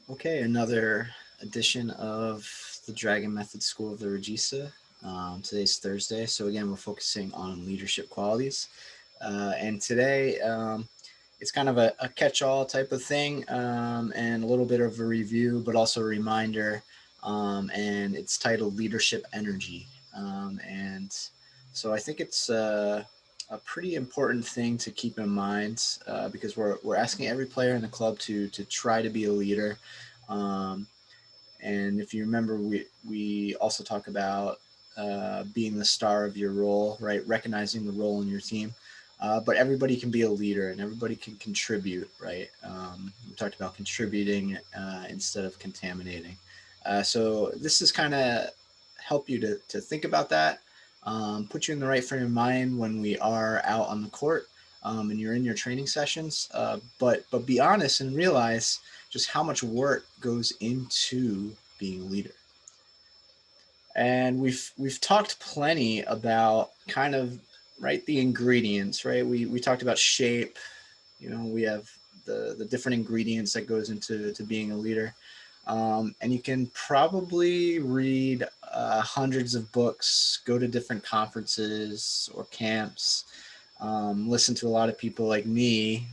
Okay, another edition of the Dragon Method School of the Regista. Today's Thursday, so again, we're focusing on leadership qualities. And today, it's kind of a catch-all type of thing, and a little bit of a review, but also a reminder. And it's titled Leadership Energy. And so I think it's a pretty important thing to keep in mind, because we're asking every player in the club to try to be a leader. um, and if you remember, we also talk about being the star of your role, right? Recognizing the role in your team. But everybody can be a leader and everybody can contribute, right? We talked about contributing instead of contaminating. So this is kind of help you to think about that, put you in the right frame of mind when we are out on the court, and you're in your training sessions. But be honest and realize just how much work goes into being a leader. And we've talked plenty about kind of right the ingredients, right? We talked about shape. We have the different ingredients that goes into to being a leader. And you can probably read hundreds of books, go to different conferences or camps, listen to a lot of people like me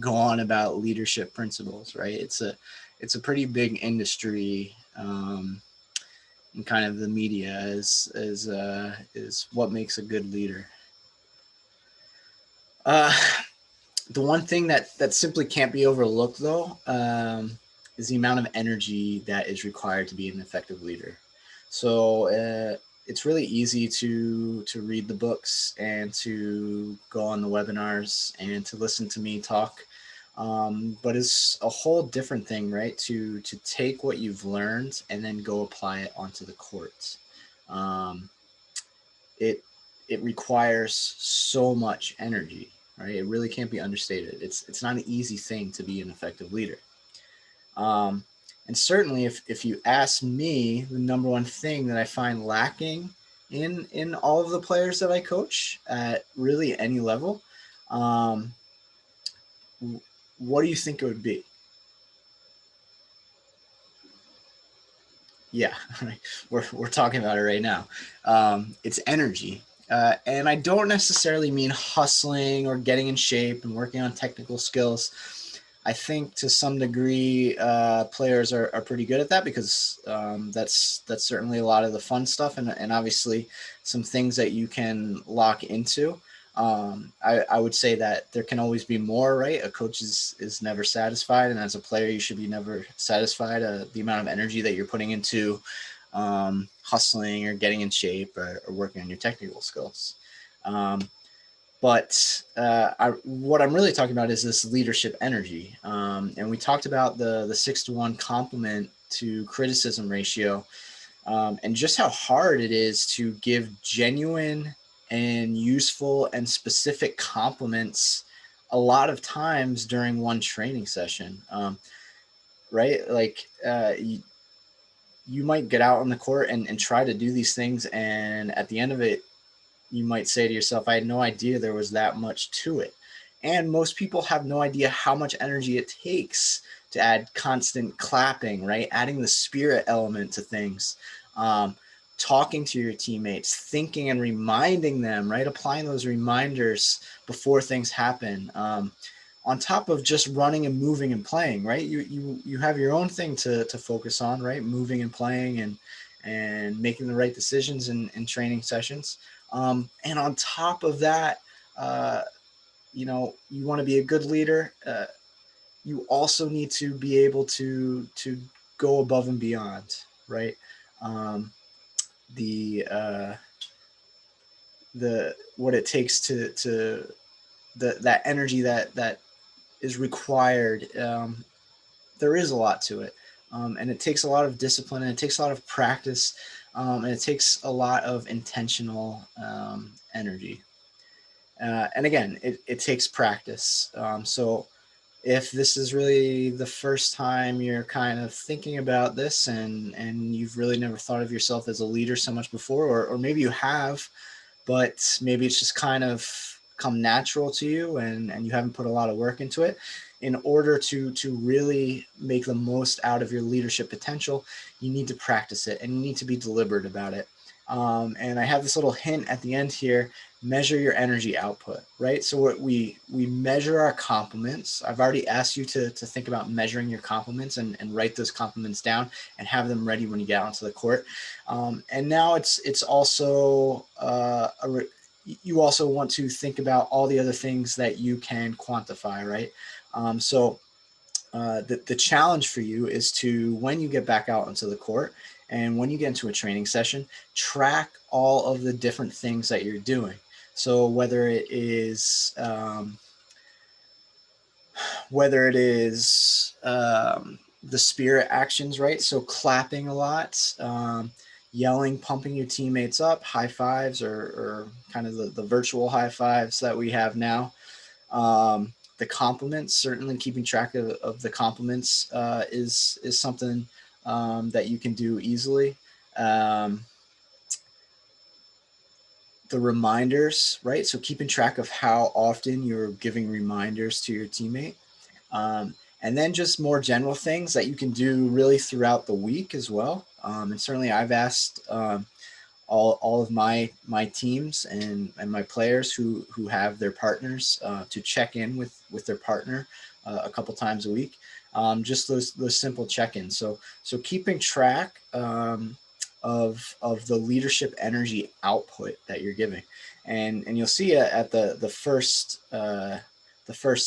go on about leadership principles, right? It's a pretty big industry, and kind of the media is what makes a good leader. Uh, the one thing that simply can't be overlooked, though, is the amount of energy that is required to be an effective leader. So it's really easy to read the books and to go on the webinars and to listen to me talk. But it's a whole different thing, right? To take what you've learned and then go apply it onto the court. Um, it it requires so much energy, right? It really can't be understated. It's not an easy thing to be an effective leader. Um, and certainly, if you ask me, the number one thing that I find lacking in all of the players that I coach at really any level, um, what do you think it would be? Yeah, we're talking about it right now. It's energy. And I don't necessarily mean hustling or getting in shape and working on technical skills. I think to some degree, players are pretty good at that because that's certainly a lot of the fun stuff, and obviously some things that you can lock into. I would say that there can always be more, right? A coach is never satisfied, and as a player, you should be never satisfied. The amount of energy that you're putting into hustling or getting in shape or working on your technical skills. Um, but what I'm really talking about is this leadership energy. And we talked about the 6-to-1 compliment to criticism ratio, and just how hard it is to give genuine and useful and specific compliments a lot of times during one training session. Right? Like, you might get out on the court and try to do these things. And at the end of it, you might say to yourself, I had no idea there was that much to it. And most people have no idea how much energy it takes to add constant clapping, right? Adding the spirit element to things, um, talking to your teammates, thinking and reminding them, right? Applying those reminders before things happen. On top of just running and moving and playing, right? You have your own thing to focus on, right? Moving and playing and making the right decisions in training sessions. And on top of that, uh, you want to be a good leader. You also need to be able to go above and beyond, right? Um, the the what it takes to that energy that is required. There is a lot to it, and it takes a lot of discipline and it takes a lot of practice, and it takes a lot of intentional energy. And again, it takes practice. So if this is really the first time you're kind of thinking about this and you've really never thought of yourself as a leader so much before, or maybe you have, but maybe it's just kind of come natural to you and you haven't put a lot of work into it, in order to really make the most out of your leadership potential, you need to practice it and you need to be deliberate about it. And I have this little hint at the end here: measure your energy output, right? So what we measure our compliments. I've already asked you to think about measuring your compliments and write those compliments down and have them ready when you get onto the court. And now it's also you also want to think about all the other things that you can quantify, right? So the challenge for you is to, when you get back out onto the court and when you get into a training session, track all of the different things that you're doing. So whether it is the spirit actions, right? So clapping a lot, yelling, pumping your teammates up, high fives, or kind of the virtual high fives that we have now. The compliments, certainly keeping track of the compliments is something that you can do easily. The reminders, right? So keeping track of how often you're giving reminders to your teammate. And then just more general things that you can do really throughout the week as well. And certainly I've asked all of my teams and my players who have their partners to check in with their partner a couple times a week. Just those simple check-ins. So keeping track of the leadership energy output that you're giving, and you'll see at the first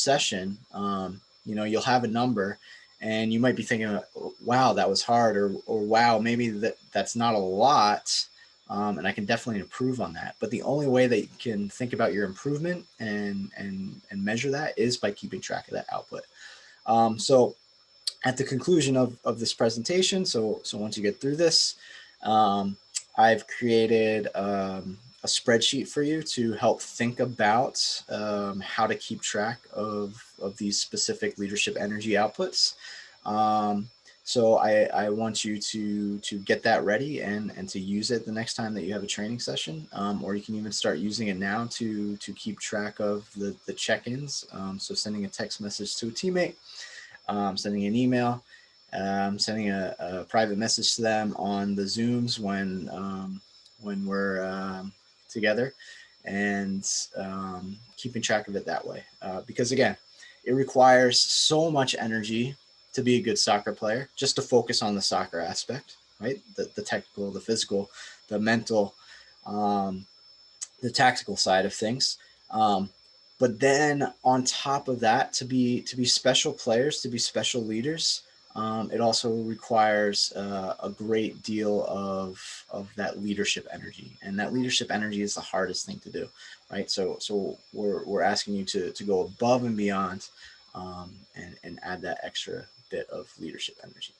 session, you'll have a number. And you might be thinking, wow, that was hard, or wow, maybe that's not a lot. And I can definitely improve on that. But the only way that you can think about your improvement and measure that is by keeping track of that output. So at the conclusion of this presentation, so once you get through this, I've created a spreadsheet for you to help think about how to keep track of these specific leadership energy outputs. So I want you to get that ready and to use it the next time that you have a training session, or you can even start using it now to keep track of the check-ins. So sending a text message to a teammate, sending an email, sending a private message to them on the Zooms when we're together, and keeping track of it that way. Because again, it requires so much energy to be a good soccer player, just to focus on the soccer aspect, right? The technical, the physical, the mental, the tactical side of things. But then on top of that, to be special players, to be special leaders, it also requires a great deal of that leadership energy, and that leadership energy is the hardest thing to do, right? So we're asking you to go above and beyond, and add that extra bit of leadership energy.